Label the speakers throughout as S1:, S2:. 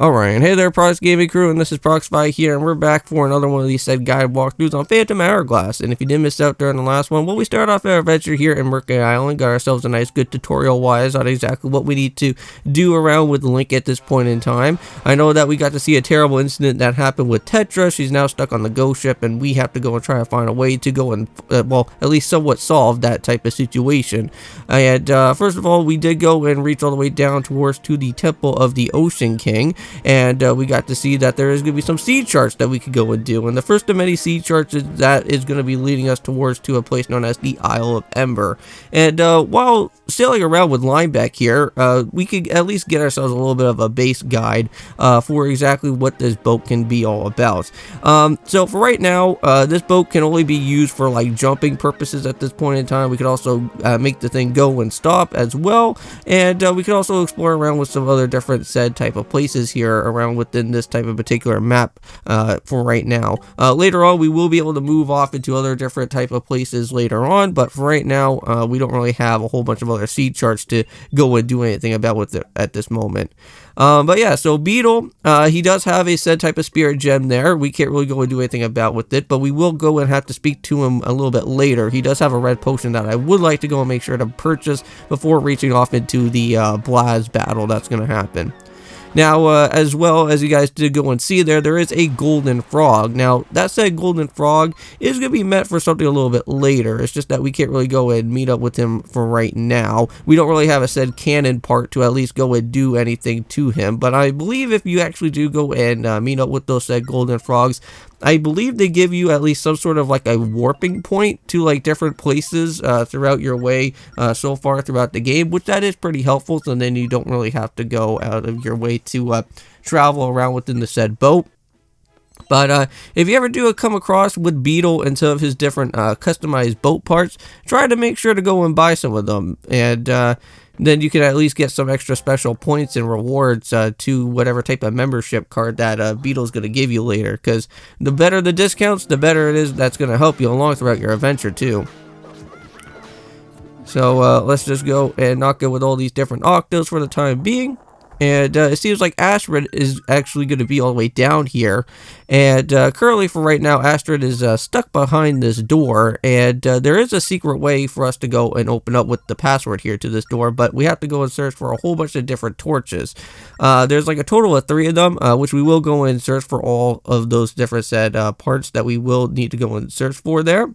S1: Alright, hey there Prox Gaming crew, and this is Proxify here, and we're back for another one of these said guide walkthroughs on Phantom Hourglass. And if you did miss out during the last one, well, we started off our adventure here in Mercury Island, got ourselves a nice good tutorial wise on exactly what we need to do around with Link at this point in time. I know that we got to see a terrible incident that happened with Tetra. She's now stuck on the ghost ship, and we have to go and try to find a way to go and, well, at least somewhat solve that type of situation. And first of all, we did go and reach all the way down towards to the Temple of the Ocean King. And we got to see that there is going to be some seed charts that we could go and do. And the first of many seed charts that is going to be leading us towards to a place known as the Isle of Ember. And while sailing around with Lineback here, we could at least get ourselves a little bit of a base guide for exactly what this boat can be all about. So for right now, this boat can only be used for like jumping purposes at this point in time. We could also make the thing go and stop as well. And we could also explore around with some other different said type of places here around within this type of particular map for right now. Later on, we will be able to move off into other different type of places later on, but for right now, we don't really have a whole bunch of other seed charts to go and do anything about with it at this moment. But yeah, so Beetle, he does have a said type of spirit gem there. We can't really go and do anything about with it, but we will go and have to speak to him a little bit later. He does have a red potion that I would like to go and make sure to purchase before reaching off into the Blaaz battle that's going to happen. Now, as well as you guys did go and see there is a golden frog. Now, that said golden frog is going to be meant for something a little bit later. It's just that we can't really go and meet up with him for right now. We don't really have a said cannon part to at least go and do anything to him. But I believe if you actually do go and meet up with those said golden frogs, I believe they give you at least some sort of like a warping point to like different places throughout your way so far throughout the game, which that is pretty helpful. So then you don't really have to go out of your way to travel around within the said boat. But if you ever do come across with Beetle and some of his different customized boat parts, try to make sure to go and buy some of them. And then you can at least get some extra special points and rewards to whatever type of membership card that Beetle's going to give you later. Because the better the discounts, the better it is. That's going to help you along throughout your adventure too. So let's just go and knock it with all these different octos for the time being. And it seems like Astrid is actually going to be all the way down here. And currently for right now, Astrid is stuck behind this door. And there is a secret way for us to go and open up with the password here to this door. But we have to go and search for a whole bunch of different torches. There's like a total of 3 of them, which we will go and search for all of those different said parts that we will need to go and search for there.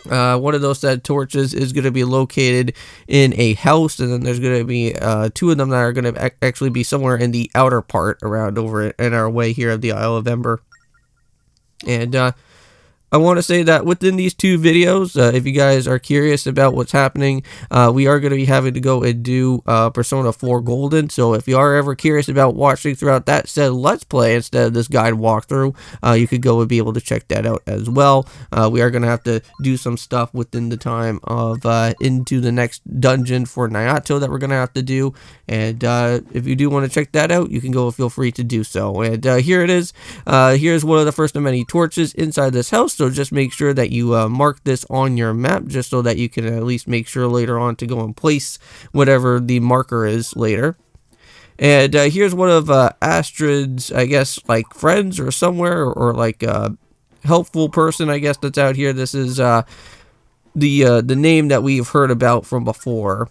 S1: One of those said torches is going to be located in a house, and then there's going to be 2 of them that are going to actually be somewhere in the outer part around over in our way here of the Isle of Ember. And I want to say that within these 2 videos, if you guys are curious about what's happening, we are going to be having to go and do Persona 4 Golden. So if you are ever curious about watching throughout that said Let's Play instead of this guide walkthrough, you could go and be able to check that out as well. We are going to have to do some stuff within the time of into the next dungeon for Nyato that we're going to have to do. And if you do want to check that out, you can go and feel free to do so. And here it is. Here's one of the first of many torches inside this house. So just make sure that you mark this on your map just so that you can at least make sure later on to go and place whatever the marker is later. And here's one of Astrid's, I guess, like friends or somewhere, or like a helpful person, I guess, that's out here. This is the name that we've heard about from before.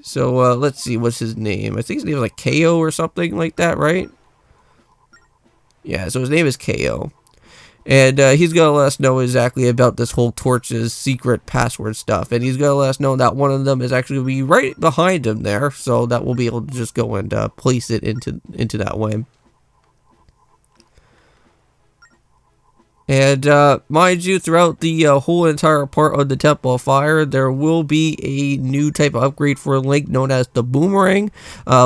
S1: So let's see, what's his name? I think his name is like KO or something like that, right? Yeah, so his name is KO. And he's going to let us know exactly about this whole torches secret password stuff. And he's going to let us know that one of them is actually going to be right behind him there. So that we'll be able to just go and place it into that way. And mind you, throughout the whole entire part of the Temple of Fire, there will be a new type of upgrade for Link known as the Boomerang,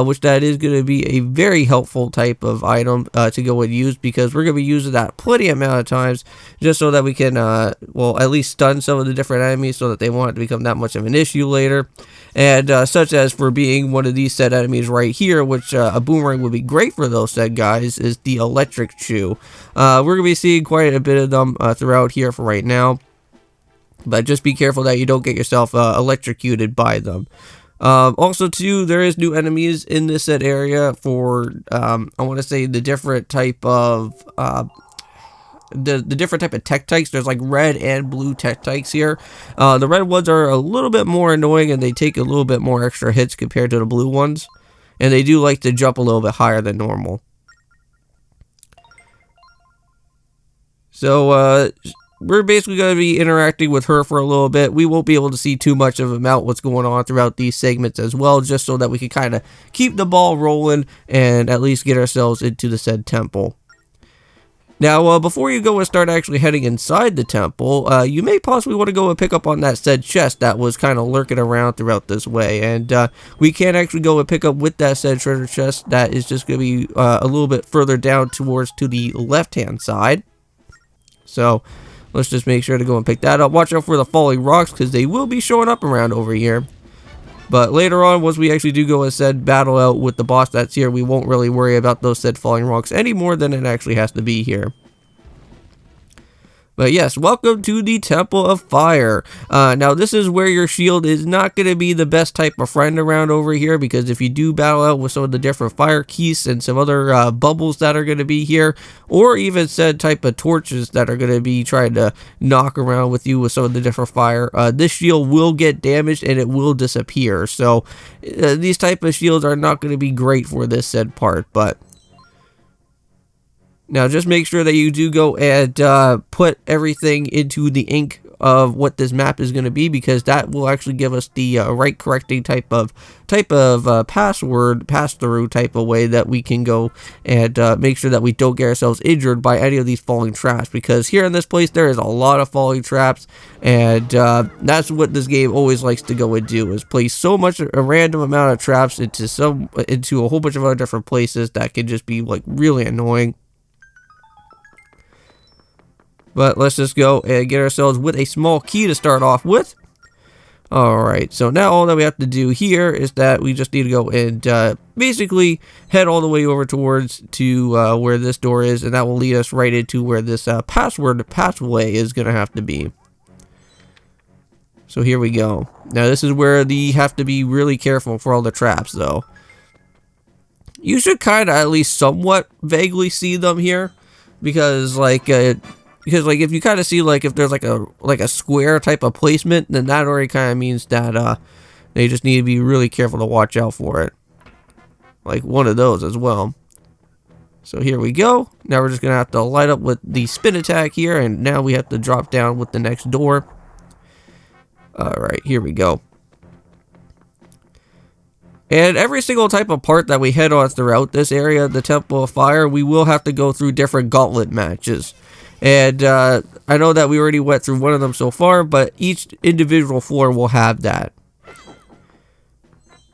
S1: which that is going to be a very helpful type of item to go and use, because we're going to be using that plenty amount of times just so that we can, well, at least stun some of the different enemies so that they won't become that much of an issue later. And such as for being one of these said enemies right here, which a boomerang would be great for those said guys, is the electric chew. We're going to be seeing quite a bit of them throughout here for right now, but just be careful that you don't get yourself electrocuted by them. Also, too, there is new enemies in this said area for, I want to say, the different type of, the different type of tech types. There's like red and blue tech types here. The red ones are a little bit more annoying, and they take a little bit more extra hits compared to the blue ones. And they do like to jump a little bit higher than normal. So, we're basically going to be interacting with her for a little bit. We won't be able to see too much of about what's going on throughout these segments as well, just so that we can kind of keep the ball rolling and at least get ourselves into the said temple. Now, before you go and start actually heading inside the temple, you may possibly want to go and pick up on that said chest that was kind of lurking around throughout this way. And we can actually go and pick up with that said treasure chest that is just going to be a little bit further down towards to the left-hand side. So, let's just make sure to go and pick that up. Watch out for the falling rocks, because they will be showing up around over here. But later on, once we actually do go and said battle out with the boss that's here, we won't really worry about those said falling rocks any more than it actually has to be here. But yes, welcome to the Temple of Fire. Now, this is where your shield is not going to be the best type of friend around over here, because if you do battle out with some of the different fire keys and some other bubbles that are going to be here, or even said type of torches that are going to be trying to knock around with you with some of the different fire, this shield will get damaged and it will disappear. So, these type of shields are not going to be great for this said part, but... Now, just make sure that you do go and put everything into the ink of what this map is going to be, because that will actually give us the right correcting type of password pass-through type of way that we can go and make sure that we don't get ourselves injured by any of these falling traps, because here in this place there is a lot of falling traps, and that's what this game always likes to go and do, is place so much a random amount of traps into a whole bunch of other different places that can just be like really annoying. But let's just go and get ourselves with a small key to start off with. Alright, so now all that we have to do here is that we just need to go and basically head all the way over towards to where this door is, and that will lead us right into where this pathway is going to have to be. So here we go. Now this is where you have to be really careful for all the traps, though. You should kind of at least somewhat vaguely see them here, because if you kind of see like if there's like a square type of placement, then that already kind of means that they just need to be really careful to watch out for it. Like one of those as well. So here we go. Now we're just gonna have to light up with the spin attack here, and now we have to drop down with the next door. Alright, here we go. And every single type of part that we head on throughout this area of the Temple of Fire, we will have to go through different gauntlet matches. And I know that we already went through one of them so far, but each individual floor will have that.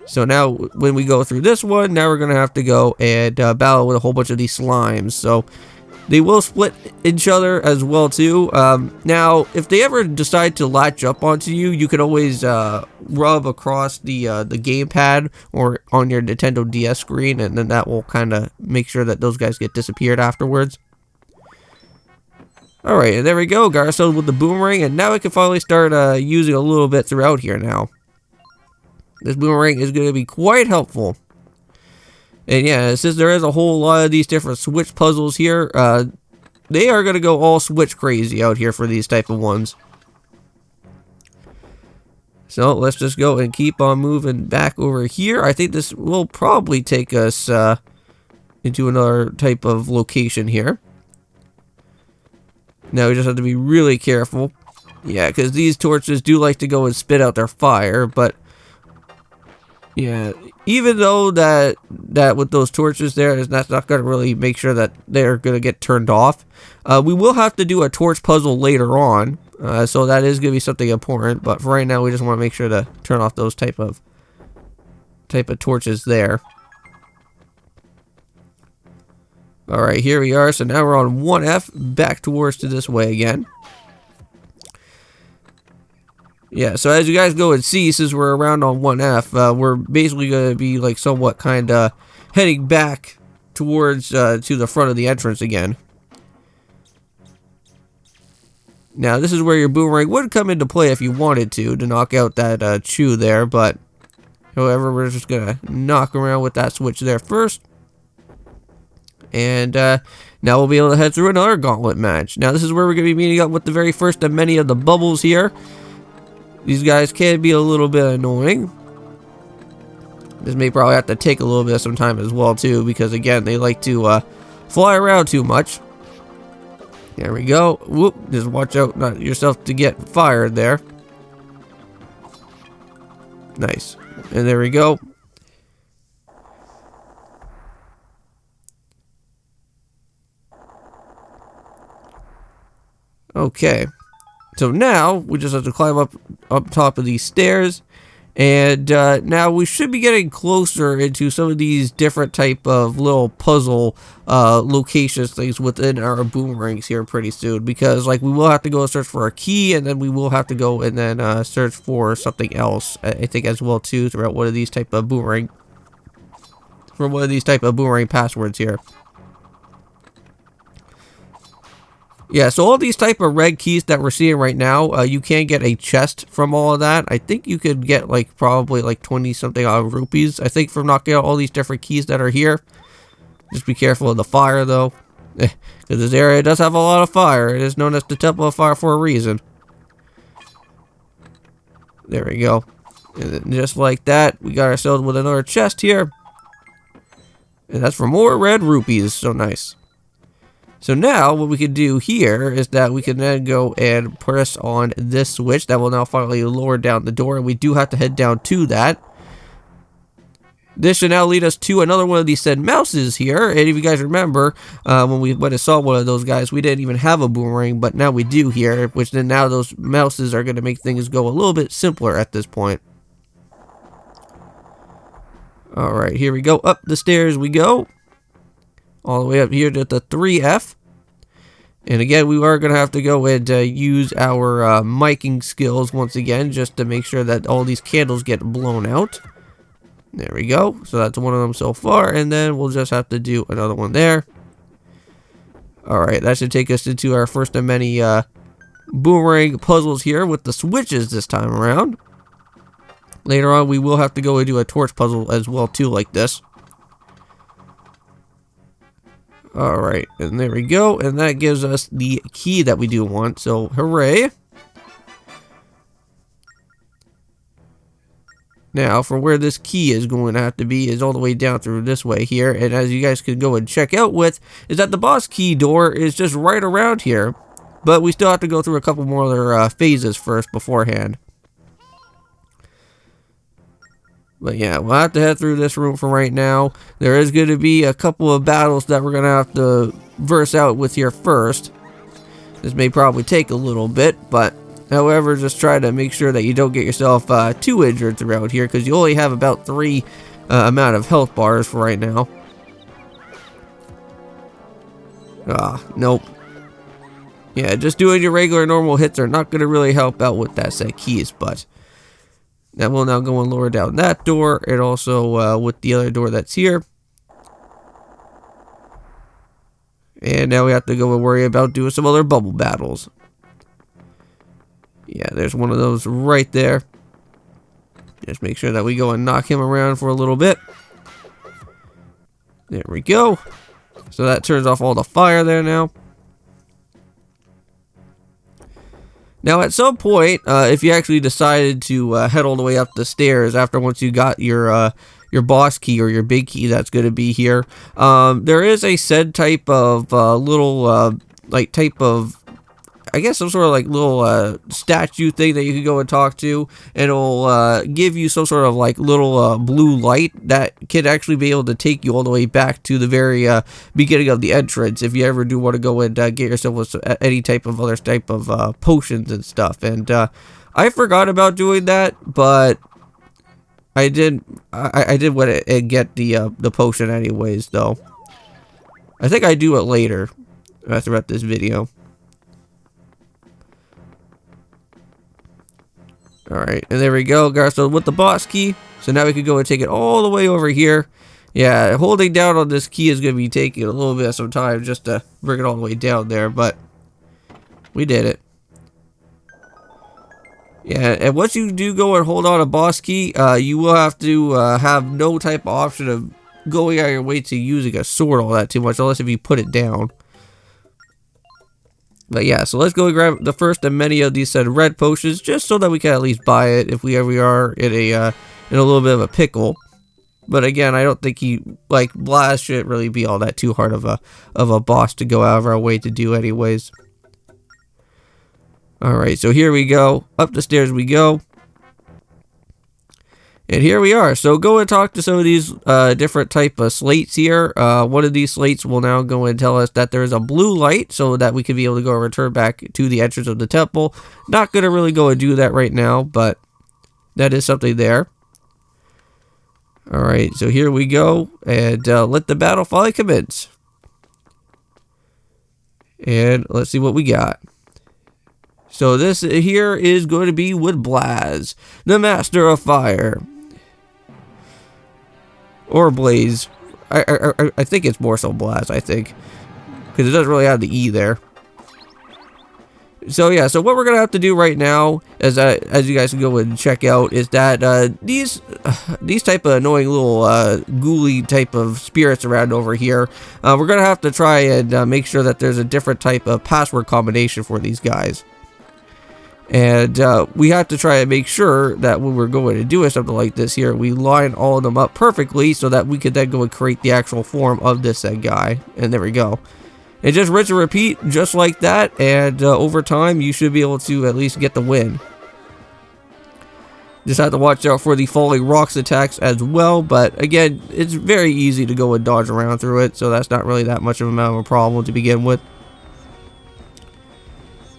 S1: So now, when we go through this one, now we're going to have to go and battle with a whole bunch of these slimes. So, they will split each other as well, too. Now, if they ever decide to latch up onto you, you can always rub across the gamepad or on your Nintendo DS screen, and then that will kind of make sure that those guys get disappeared afterwards. Alright, and there we go. Got ourselves with the boomerang, and now we can finally start using a little bit throughout here now. This boomerang is going to be quite helpful. And yeah, since there is a whole lot of these different switch puzzles here, they are going to go all switch crazy out here for these type of ones. So let's just go and keep on moving back over here. I think this will probably take us into another type of location here. Now we just have to be really careful. Yeah, because these torches do like to go and spit out their fire, but yeah, even though that with those torches there, that's not going to really make sure that they're going to get turned off. We will have to do a torch puzzle later on, so that is going to be something important, but for right now we just want to make sure to turn off those type of torches there. Alright, here we are. So now we're on 1F, back towards to this way again. Yeah, so as you guys go and see, since we're around on 1F, we're basically going to be like somewhat kind of heading back towards to the front of the entrance again. Now, this is where your boomerang would come into play if you wanted to knock out that chew there, but However, we're just gonna knock around with that switch there first. And now we'll be able to head through another gauntlet match. Now this is where we're going to be meeting up with the very first of many of the bubbles here. These guys can be a little bit annoying. This may probably have to take a little bit of some time as well too, because again, they like to fly around too much. There we go. Whoop, just watch out not yourself to get fired there. Nice. And there we go. Okay, so now we just have to climb up top of these stairs, and now we should be getting closer into some of these different type of little puzzle locations things within our boomerangs here pretty soon, because like we will have to go search for a key, and then we will have to go and then search for something else, I think as well too, throughout one of these type of boomerang passwords here. Yeah, so all these type of red keys that we're seeing right now, you can get a chest from all of that. I think you could get like probably like 20 something rupees, I think, from knocking out all these different keys that are here. Just be careful of the fire though, because this area does have a lot of fire. It is known as the Temple of Fire for a reason. There we go. And then just like that, we got ourselves with another chest here. And that's for more red rupees, so nice. So now what we can do here is that we can then go and press on this switch that will now finally lower down the door, and we do have to head down to that. This should now lead us to another one of these said mouses here, and if you guys remember, when we went and saw one of those guys, we didn't even have a boomerang, but now we do here, which then now those mouses are going to make things go a little bit simpler at this point. Alright, here we go. Up the stairs we go. All the way up here to the 3F. And again, we are going to have to go and use our miking skills once again, just to make sure that all these candles get blown out. There we go. So that's one of them so far. And then we'll just have to do another one there. Alright, that should take us into our first of many boomerang puzzles here with the switches this time around. Later on, we will have to go and do a torch puzzle as well too, like this. Alright, and there we go, and that gives us the key that we do want, so hooray. Now, for where this key is going to have to be is all the way down through this way here, and as you guys could go and check out with, is that the boss key door is just right around here, but we still have to go through a couple more other phases first beforehand. But yeah, we'll have to head through this room for right now. There is going to be a couple of battles that we're going to have to verse out with here first. This may probably take a little bit, but however, just try to make sure that you don't get yourself too injured throughout here, because you only have about 3 amount of health bars for right now. Nope. Yeah, just doing your regular normal hits are not going to really help out with that set keys, but that will now go and lower down that door, and also with the other door that's here. And now we have to go and worry about doing some other bubble battles. Yeah, there's one of those right there. Just make sure that we go and knock him around for a little bit. There we go. So that turns off all the fire there now. Now, at some point, if you actually decided to head all the way up the stairs after once you got your boss key or your big key that's going to be here, there is a said type of I guess some sort of like little statue thing that you can go and talk to, and it'll give you some sort of like little blue light that can actually be able to take you all the way back to the very beginning of the entrance if you ever do want to go and get yourself with any type of other type of potions and stuff. And I forgot about doing that, but I did want to get the potion anyways, though. I think I do it later throughout this video. Alright, and there we go, got ourselves with the boss key. So now we can go and take it all the way over here. Yeah, holding down on this key is going to be taking a little bit of some time just to bring it all the way down there, but we did it. Yeah, and once you do go and hold on a boss key, you will have to have no type of option of going out of your way to using a sword all that too much, unless if you put it down. But yeah, so let's go and grab the first of many of these said red potions, just so that we can at least buy it if we ever are in a little bit of a pickle. But again, I don't think Blaz shouldn't really be all that too hard of a boss to go out of our way to do anyways. Alright, so here we go. Up the stairs we go. And here we are. So go and talk to some of these different type of slates here. One of these slates will now go and tell us that there is a blue light, so that we can be able to go and return back to the entrance of the temple. Not going to really go and do that right now, but that is something there. Alright, so here we go. And let the battle finally commence. And let's see what we got. So this here is going to be with Blaz, the Master of Fire. Or Blaze. I think it's more so Blaz, I think. Because it doesn't really have the E there. So yeah, so what we're going to have to do right now, as you guys can go and check out, is that these type of annoying little ghouly type of spirits around over here, we're going to have to try and make sure that there's a different type of password combination for these guys. And we have to try and make sure that when we're going to do something like this here, we line all of them up perfectly so that we could then go and create the actual form of this said guy. And there we go. And just rinse and repeat just like that, and over time you should be able to at least get the win. Just have to watch out for the falling rocks attacks as well, but again, it's very easy to go and dodge around through it, so that's not really that much of a problem to begin with.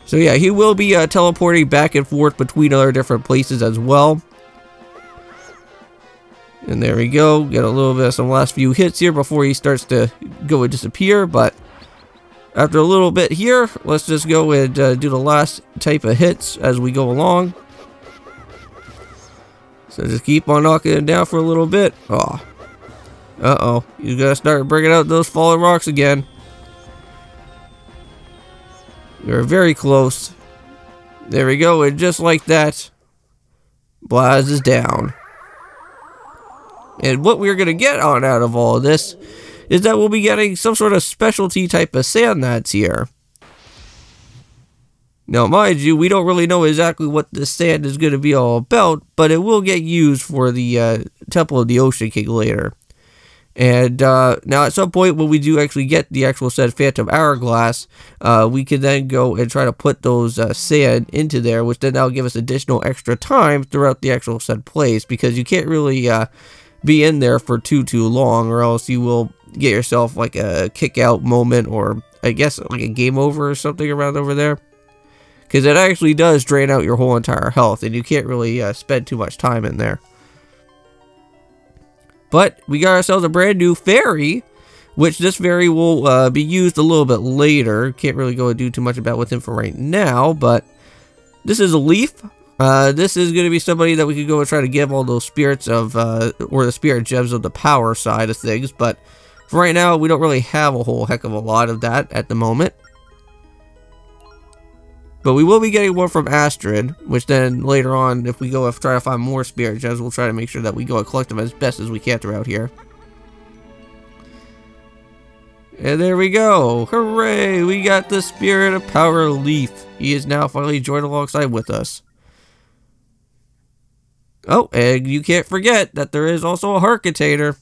S1: So yeah, he will be teleporting back and forth between other different places as well. And there we go. Get a little bit of some last few hits here before he starts to go and disappear. But after a little bit here, let's just go and do the last type of hits as we go along. So just keep on knocking it down for a little bit. Oh. Uh-oh. You gotta start bringing out those fallen rocks again. We're very close. There we go, and just like that, Blaz is down. And what we're going to get on out of all of this is that we'll be getting some sort of specialty type of sand that's here. Now, mind you, we don't really know exactly what this sand is going to be all about, but it will get used for the Temple of the Ocean King later. And now at some point when we do actually get the actual said Phantom Hourglass, we can then go and try to put those sand into there, which then that'll give us additional extra time throughout the actual said place, because you can't really be in there for too long, or else you will get yourself like a kick out moment, or I guess like a game over or something around over there. Because it actually does drain out your whole entire health, and you can't really spend too much time in there. But we got ourselves a brand new fairy, which this fairy will be used a little bit later. Can't really go and do too much about with him for right now, but this is a leaf. This is going to be somebody that we could go and try to give all those spirits of, or the spirit gems of the power side of things, but for right now, we don't really have a whole heck of a lot of that at the moment. But we will be getting one from Astrid, which then later on, if we go and try to find more spirit gems, we'll try to make sure that we go and collect them as best as we can throughout here. And there we go! Hooray! We got the Spirit of Power Leaf. He is now finally joined alongside with us. Oh, and you can't forget that there is also a heart container.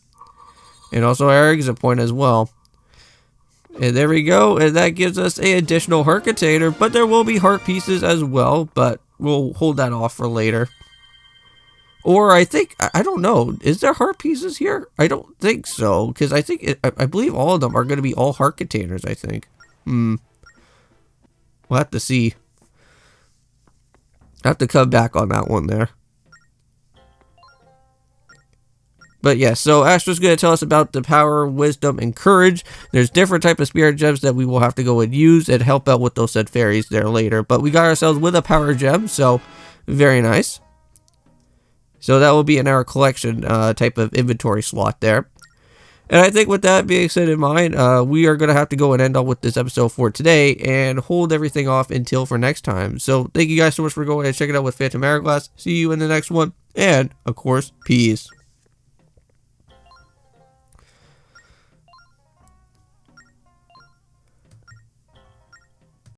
S1: And also our exit point as well. And there we go, and that gives us an additional heart container, but there will be heart pieces as well, but we'll hold that off for later. Or I think, I don't know, is there heart pieces here? I don't think so, because I think, I believe all of them are going to be all heart containers, I think. We'll have to see. I have to come back on that one there. But yeah, so Astra's going to tell us about the power, wisdom, and courage. There's different type of spirit gems that we will have to go and use and help out with those said fairies there later. But we got ourselves with a power gem, so very nice. So that will be in our collection type of inventory slot there. And I think with that being said in mind, we are going to have to go and end up with this episode for today and hold everything off until for next time. So thank you guys so much for going and checking out with Phantom Hourglass. See you in the next one. And, of course, peace.